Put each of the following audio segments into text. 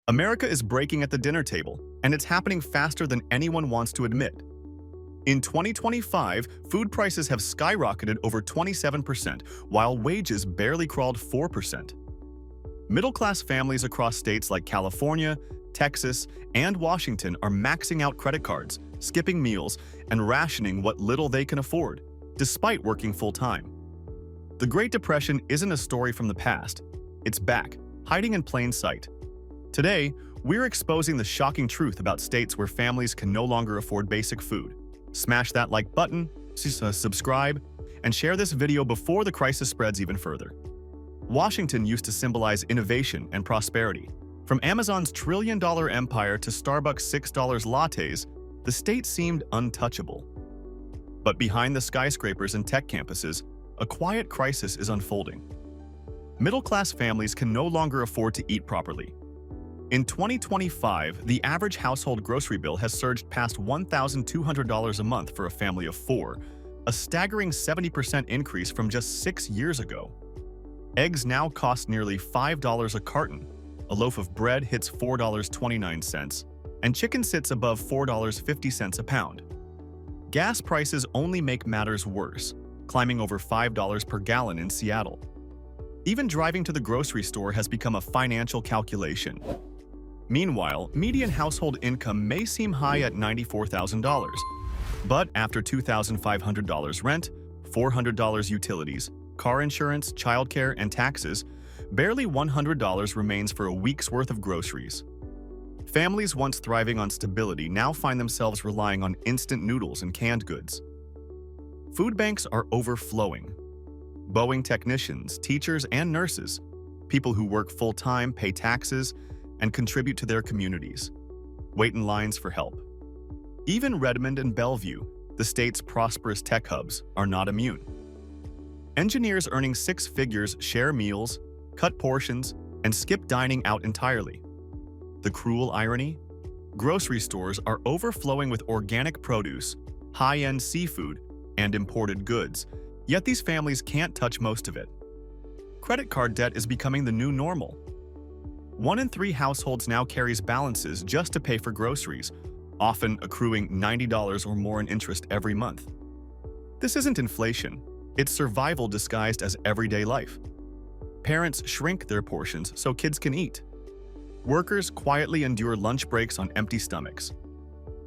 America is breaking at the dinner table, and it's happening faster than anyone wants to admit. In 2025, food prices have skyrocketed over 27%, while wages barely crawled 4%. Middle-class families across states like California, Texas, and Washington are maxing out credit cards, skipping meals, and rationing what little they can afford, despite working full-time. The Great Depression isn't a story from the past. It's back, hiding in plain sight. Today, we're exposing the shocking truth about states where families can no longer afford basic food. Smash that like button, subscribe, and share this video before the crisis spreads even further. Washington used to symbolize innovation and prosperity. From Amazon's trillion-dollar empire to Starbucks $6 lattes, the state seemed untouchable. But behind the skyscrapers and tech campuses, a quiet crisis is unfolding. Middle-class families can no longer afford to eat properly. In 2025, the average household grocery bill has surged past $1,200 a month for a family of four, a staggering 70% increase from just 6 years ago. Eggs now cost nearly $5 a carton, a loaf of bread hits $4.29, and chicken sits above $4.50 a pound. Gas prices only make matters worse, climbing over $5 per gallon in Seattle. Even driving to the grocery store has become a financial calculation. Meanwhile, median household income may seem high at $94,000, but after $2,500 rent, $400 utilities, car insurance, childcare, and taxes, barely $100 remains for a week's worth of groceries. Families once thriving on stability now find themselves relying on instant noodles and canned goods. Food banks are overflowing. Boeing technicians, teachers, and nurses, people who work full-time, pay taxes, and contribute to their communities, wait in lines for help. Even Redmond and Bellevue, the state's prosperous tech hubs, are not immune. Engineers earning six figures share meals, cut portions, and skip dining out entirely. The cruel irony? Grocery stores are overflowing with organic produce, high-end seafood, and imported goods, yet these families can't touch most of it. Credit card debt is becoming the new normal. 1 in 3 households now carries balances just to pay for groceries, often accruing $90 or more in interest every month. This isn't inflation, it's survival disguised as everyday life. Parents shrink their portions so kids can eat. Workers quietly endure lunch breaks on empty stomachs.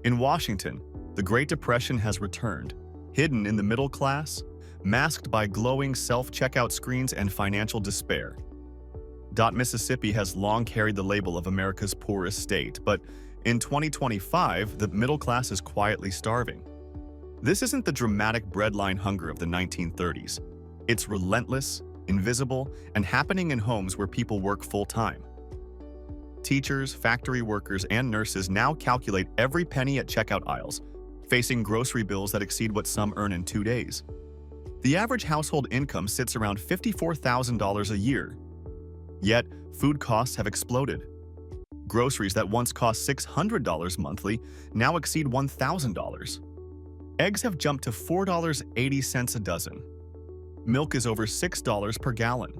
In Washington, the Great Depression has returned, hidden in the middle class, masked by glowing self-checkout screens and financial despair. Mississippi has long carried the label of America's poorest state, but in 2025, the middle class is quietly starving. This isn't the dramatic breadline hunger of the 1930s. It's relentless, invisible, and happening in homes where people work full-time. Teachers, factory workers, and nurses now calculate every penny at checkout aisles, facing grocery bills that exceed what some earn in 2 days. The average household income sits around $54,000 a year. Yet, food costs have exploded. Groceries that once cost $600 monthly now exceed $1,000. Eggs have jumped to $4.80 a dozen. Milk is over $6 per gallon.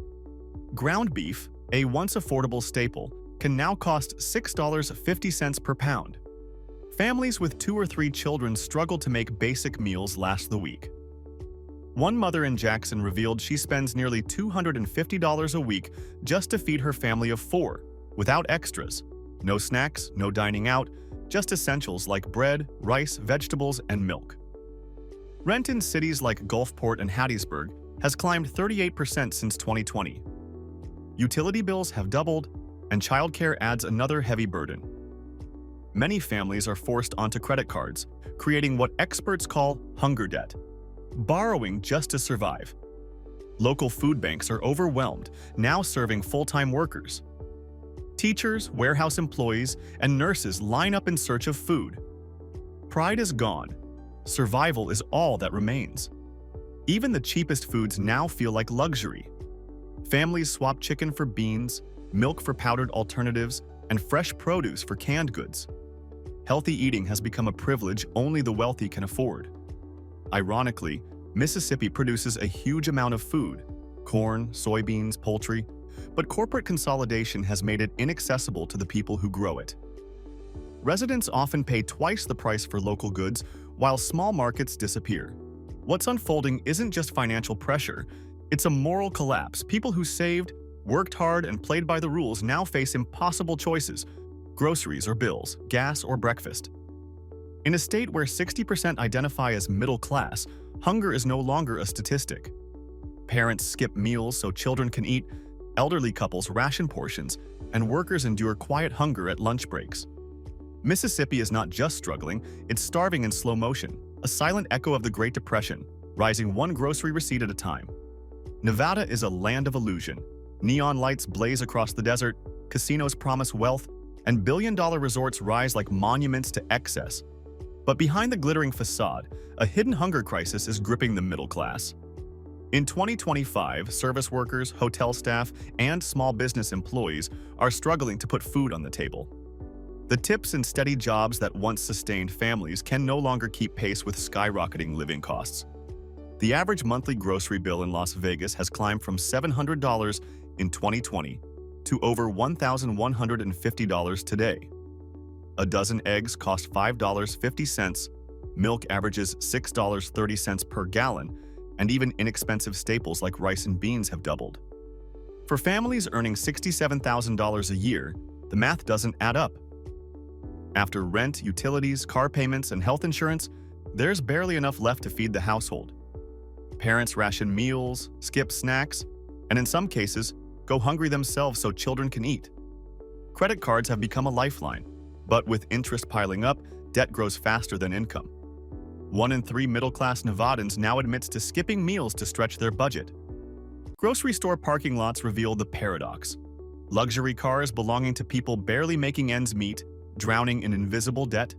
Ground beef, a once affordable staple, can now cost $6.50 per pound. Families with 2 or 3 children struggle to make basic meals last the week. One mother in Jackson revealed she spends nearly $250 a week just to feed her family of 4, without extras. No snacks, no dining out, just essentials like bread, rice, vegetables, and milk. Rent in cities like Gulfport and Hattiesburg has climbed 38% since 2020. Utility bills have doubled, and childcare adds another heavy burden. Many families are forced onto credit cards, creating what experts call hunger debt, borrowing just to survive. Local food banks are overwhelmed, now serving full-time workers. Teachers, warehouse employees, and nurses line up in search of food. Pride is gone. Survival is all that remains. Even the cheapest foods now feel like luxury. Families swap chicken for beans, milk for powdered alternatives, and fresh produce for canned goods. Healthy eating has become a privilege only the wealthy can afford. Ironically, Mississippi produces a huge amount of food – corn, soybeans, poultry but corporate consolidation has made it inaccessible to the people who grow it. Residents often pay twice the price for local goods, while small markets disappear. What's unfolding isn't just financial pressure, it's a moral collapse. People who saved, worked hard, and played by the rules now face impossible choices: groceries or bills, gas or breakfast. In a state where 60% identify as middle class, hunger is no longer a statistic. Parents skip meals so children can eat, elderly couples ration portions, and workers endure quiet hunger at lunch breaks. Mississippi is not just struggling, it's starving in slow motion, a silent echo of the Great Depression, rising one grocery receipt at a time. Nevada is a land of illusion. Neon lights blaze across the desert, casinos promise wealth, and billion-dollar resorts rise like monuments to excess. But behind the glittering facade, a hidden hunger crisis is gripping the middle class. In 2025, service workers, hotel staff, and small business employees are struggling to put food on the table. The tips and steady jobs that once sustained families can no longer keep pace with skyrocketing living costs. The average monthly grocery bill in Las Vegas has climbed from $700 in 2020 to over $1,150 today. A dozen eggs cost $5.50, milk averages $6.30 per gallon, and even inexpensive staples like rice and beans have doubled. For families earning $67,000 a year, the math doesn't add up. After rent, utilities, car payments, and health insurance, there's barely enough left to feed the household. Parents ration meals, skip snacks, and in some cases, go hungry themselves so children can eat. Credit cards have become a lifeline, but with interest piling up, debt grows faster than income. 1 in 3 middle-class Nevadans now admits to skipping meals to stretch their budget. Grocery store parking lots reveal the paradox. Luxury cars belonging to people barely making ends meet, drowning in invisible debt.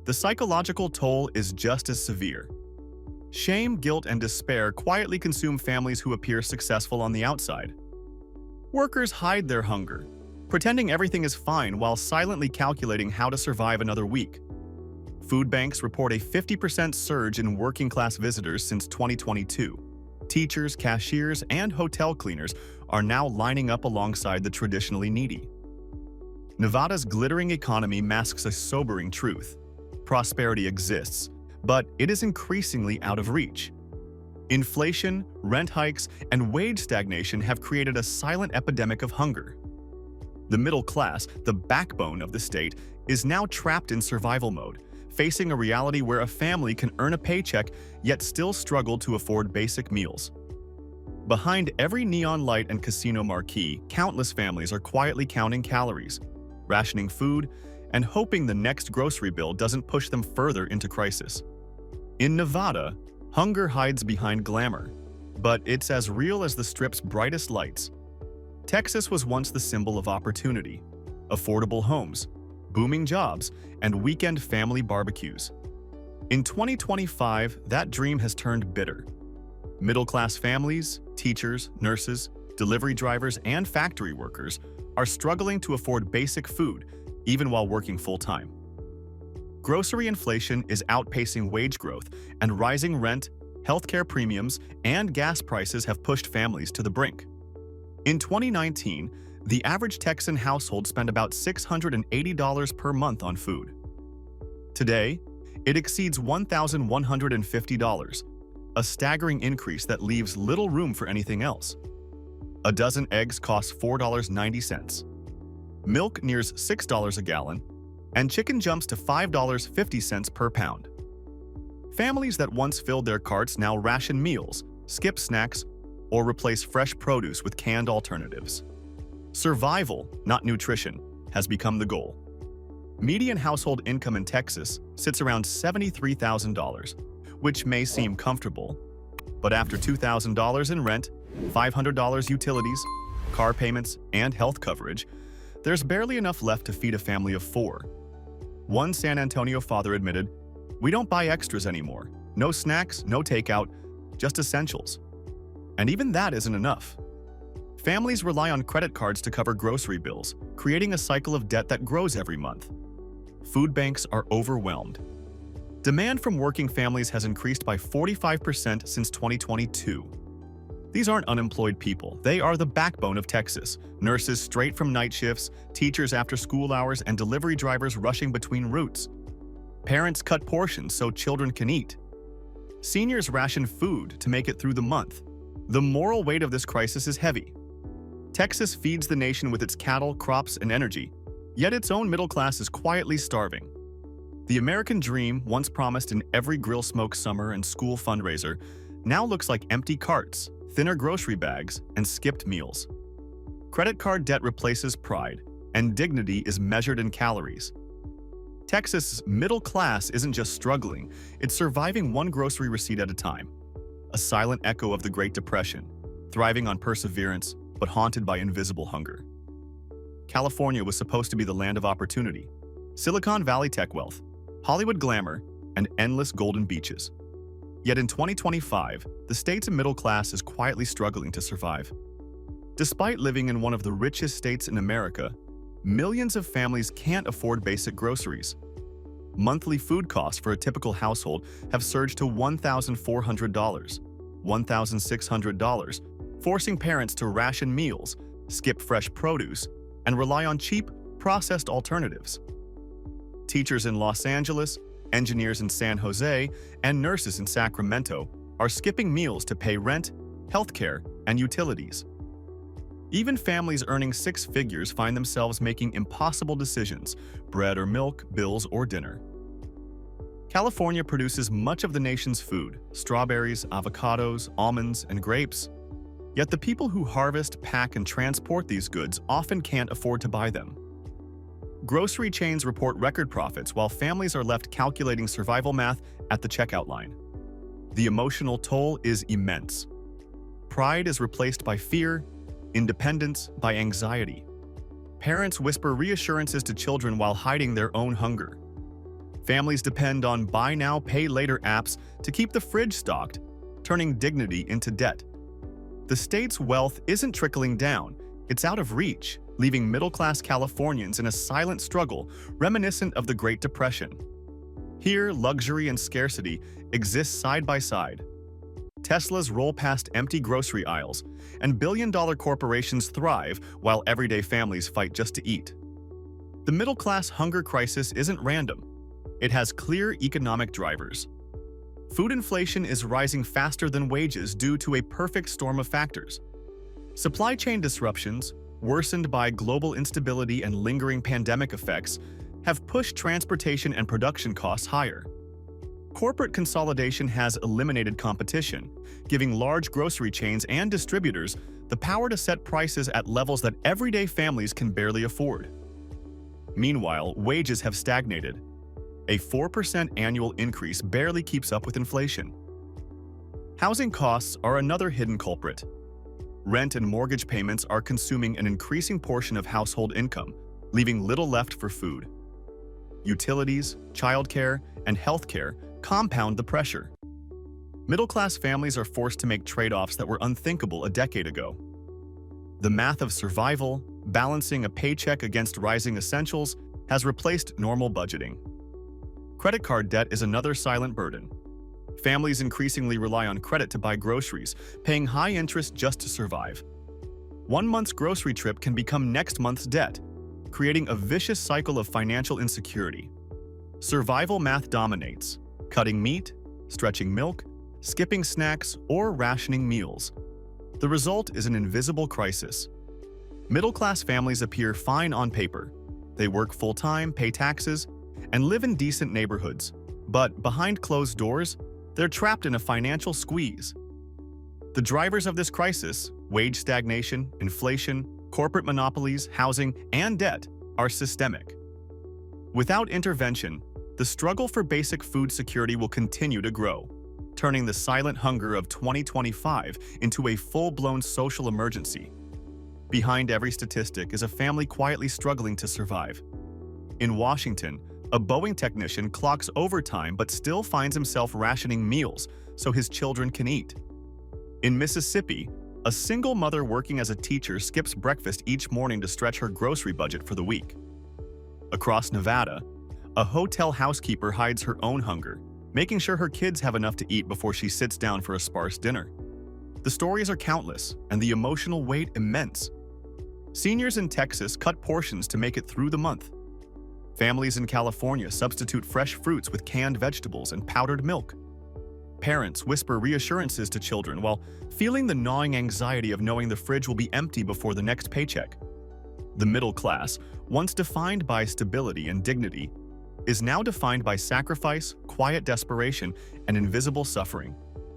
The psychological toll is just as severe. Shame, guilt, and despair quietly consume families who appear successful on the outside. Workers hide their hunger, pretending everything is fine while silently calculating how to survive another week. Food banks report a 50% surge in working-class visitors since 2022. Teachers, cashiers, and hotel cleaners are now lining up alongside the traditionally needy. Nevada's glittering economy masks a sobering truth. Prosperity exists, but it is increasingly out of reach. Inflation, rent hikes, and wage stagnation have created a silent epidemic of hunger. The middle class, the backbone of the state, is now trapped in survival mode, facing a reality where a family can earn a paycheck yet still struggle to afford basic meals. Behind every neon light and casino marquee, countless families are quietly counting calories, rationing food, and hoping the next grocery bill doesn't push them further into crisis. In Nevada, hunger hides behind glamour, but it's as real as the Strip's brightest lights. Texas was once the symbol of opportunity: affordable homes, booming jobs, and weekend family barbecues. In 2025, that dream has turned bitter. Middle-class families, teachers, nurses, delivery drivers, and factory workers are struggling to afford basic food, even while working full-time. Grocery inflation is outpacing wage growth, and rising rent, healthcare premiums, and gas prices have pushed families to the brink. In 2019, the average Texan household spent about $680 per month on food. Today, it exceeds $1,150, a staggering increase that leaves little room for anything else. A dozen eggs costs $4.90. Milk nears $6 a gallon, and chicken jumps to $5.50 per pound. Families that once filled their carts now ration meals, skip snacks, or replace fresh produce with canned alternatives. Survival, not nutrition, has become the goal. Median household income in Texas sits around $73,000, which may seem comfortable, but after $2,000 in rent, $500 utilities, car payments, and health coverage, there's barely enough left to feed a family of 4. One San Antonio father admitted, "We don't buy extras anymore. No snacks, no takeout, just essentials." And even that isn't enough. Families rely on credit cards to cover grocery bills, creating a cycle of debt that grows every month. Food banks are overwhelmed. Demand from working families has increased by 45% since 2022. These aren't unemployed people. They are the backbone of Texas. Nurses straight from night shifts, teachers after school hours, and delivery drivers rushing between routes. Parents cut portions so children can eat. Seniors ration food to make it through the month. The moral weight of this crisis is heavy. Texas feeds the nation with its cattle, crops, and energy, yet its own middle class is quietly starving. The American dream, once promised in every grill smoke summer and school fundraiser, now looks like empty carts, thinner grocery bags, and skipped meals. Credit card debt replaces pride, and dignity is measured in calories. Texas' middle class isn't just struggling, it's surviving one grocery receipt at a time. A silent echo of the Great Depression, thriving on perseverance, but haunted by invisible hunger. California was supposed to be the land of opportunity, Silicon Valley tech wealth, Hollywood glamour, and endless golden beaches. Yet in 2025, the state's middle class is quietly struggling to survive. Despite living in one of the richest states in America, millions of families can't afford basic groceries. Monthly food costs for a typical household have surged to $1,400, $1,600, forcing parents to ration meals, skip fresh produce, and rely on cheap, processed alternatives. Teachers in Los Angeles, engineers in San Jose, and nurses in Sacramento are skipping meals to pay rent, healthcare, and utilities. Even families earning six figures find themselves making impossible decisions: bread or milk, bills or dinner. California produces much of the nation's food: strawberries, avocados, almonds, and grapes. Yet the people who harvest, pack, and transport these goods often can't afford to buy them. Grocery chains report record profits while families are left calculating survival math at the checkout line. The emotional toll is immense. Pride is replaced by fear, independence by anxiety. Parents whisper reassurances to children while hiding their own hunger. Families depend on buy now, pay later apps to keep the fridge stocked, turning dignity into debt. The state's wealth isn't trickling down, it's out of reach, leaving middle-class Californians in a silent struggle reminiscent of the Great Depression. Here, luxury and scarcity exist side by side. Teslas roll past empty grocery aisles, and billion-dollar corporations thrive while everyday families fight just to eat. The middle-class hunger crisis isn't random. It has clear economic drivers. Food inflation is rising faster than wages due to a perfect storm of factors. Supply chain disruptions, worsened by global instability and lingering pandemic effects, have pushed transportation and production costs higher. Corporate consolidation has eliminated competition, giving large grocery chains and distributors the power to set prices at levels that everyday families can barely afford. Meanwhile, wages have stagnated. A 4% annual increase barely keeps up with inflation. Housing costs are another hidden culprit. Rent and mortgage payments are consuming an increasing portion of household income, leaving little left for food. Utilities, childcare, and healthcare compound the pressure. Middle-class families are forced to make trade-offs that were unthinkable a decade ago. The math of survival, balancing a paycheck against rising essentials, has replaced normal budgeting. Credit card debt is another silent burden. Families increasingly rely on credit to buy groceries, paying high interest just to survive. One month's grocery trip can become next month's debt, creating a vicious cycle of financial insecurity. Survival math dominates, cutting meat, stretching milk, skipping snacks, or rationing meals. The result is an invisible crisis. Middle-class families appear fine on paper. They work full-time, pay taxes, and live in decent neighborhoods. But behind closed doors, they're trapped in a financial squeeze. The drivers of this crisis, wage stagnation, inflation, corporate monopolies, housing, and debt, are systemic. Without intervention, the struggle for basic food security will continue to grow, turning the silent hunger of 2025 into a full-blown social emergency. Behind every statistic is a family quietly struggling to survive. In Washington, a Boeing technician clocks overtime but still finds himself rationing meals so his children can eat. In Mississippi, a single mother working as a teacher skips breakfast each morning to stretch her grocery budget for the week. Across Nevada, a hotel housekeeper hides her own hunger, making sure her kids have enough to eat before she sits down for a sparse dinner. The stories are countless, and the emotional weight immense. Seniors in Texas cut portions to make it through the month. Families in California substitute fresh fruits with canned vegetables and powdered milk. Parents whisper reassurances to children while feeling the gnawing anxiety of knowing the fridge will be empty before the next paycheck. The middle class, once defined by stability and dignity, is now defined by sacrifice, quiet desperation, and invisible suffering.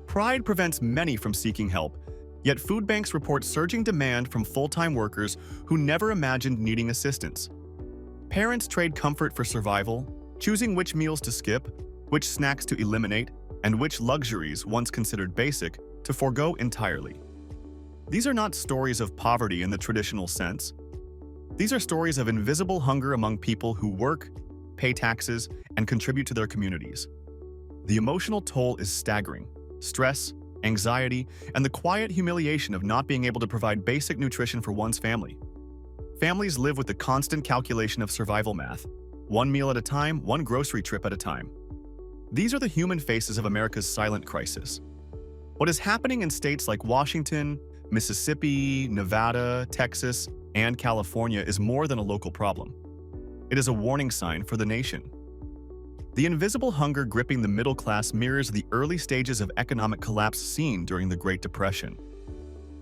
Pride prevents many from seeking help, yet food banks report surging demand from full-time workers who never imagined needing assistance. Parents trade comfort for survival, choosing which meals to skip, which snacks to eliminate, and which luxuries, once considered basic, to forego entirely. These are not stories of poverty in the traditional sense. These are stories of invisible hunger among people who work, pay taxes, and contribute to their communities. The emotional toll is staggering. Stress, anxiety, and the quiet humiliation of not being able to provide basic nutrition for one's family. Families live with the constant calculation of survival math, one meal at a time, one grocery trip at a time. These are the human faces of America's silent crisis. What is happening in states like Washington, Mississippi, Nevada, Texas, and California is more than a local problem. It is a warning sign for the nation. The invisible hunger gripping the middle class mirrors the early stages of economic collapse seen during the Great Depression.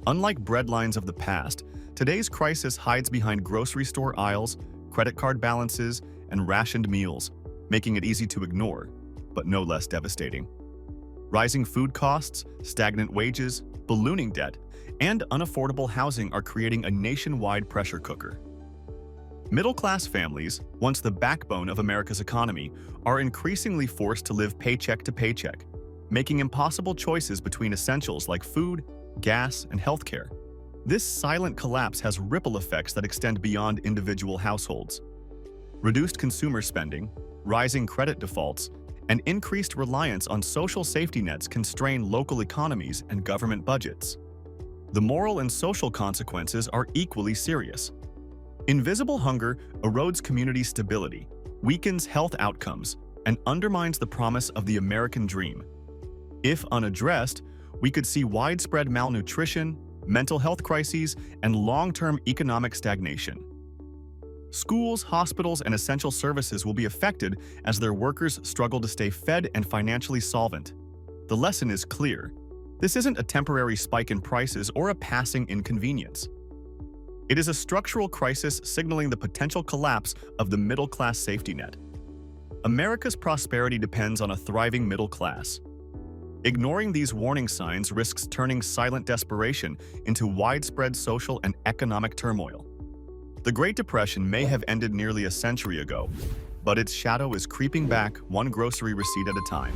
Unlike breadlines of the past, today's crisis hides behind grocery store aisles, credit card balances, and rationed meals, making it easy to ignore, but no less devastating. Rising food costs, stagnant wages, ballooning debt, and unaffordable housing are creating a nationwide pressure cooker. Middle-class families, once the backbone of America's economy, are increasingly forced to live paycheck to paycheck, making impossible choices between essentials like food, gas, and healthcare. This silent collapse has ripple effects that extend beyond individual households. Reduced consumer spending, rising credit defaults, and increased reliance on social safety nets constrain local economies and government budgets. The moral and social consequences are equally serious. Invisible hunger erodes community stability, weakens health outcomes, and undermines the promise of the American dream. If unaddressed, we could see widespread malnutrition, mental health crises, and long-term economic stagnation. Schools, hospitals, and essential services will be affected as their workers struggle to stay fed and financially solvent. The lesson is clear. This isn't a temporary spike in prices or a passing inconvenience. It is a structural crisis signaling the potential collapse of the middle-class safety net. America's prosperity depends on a thriving middle class. Ignoring these warning signs risks turning silent desperation into widespread social and economic turmoil. The Great Depression may have ended nearly a century ago, but its shadow is creeping back one grocery receipt at a time.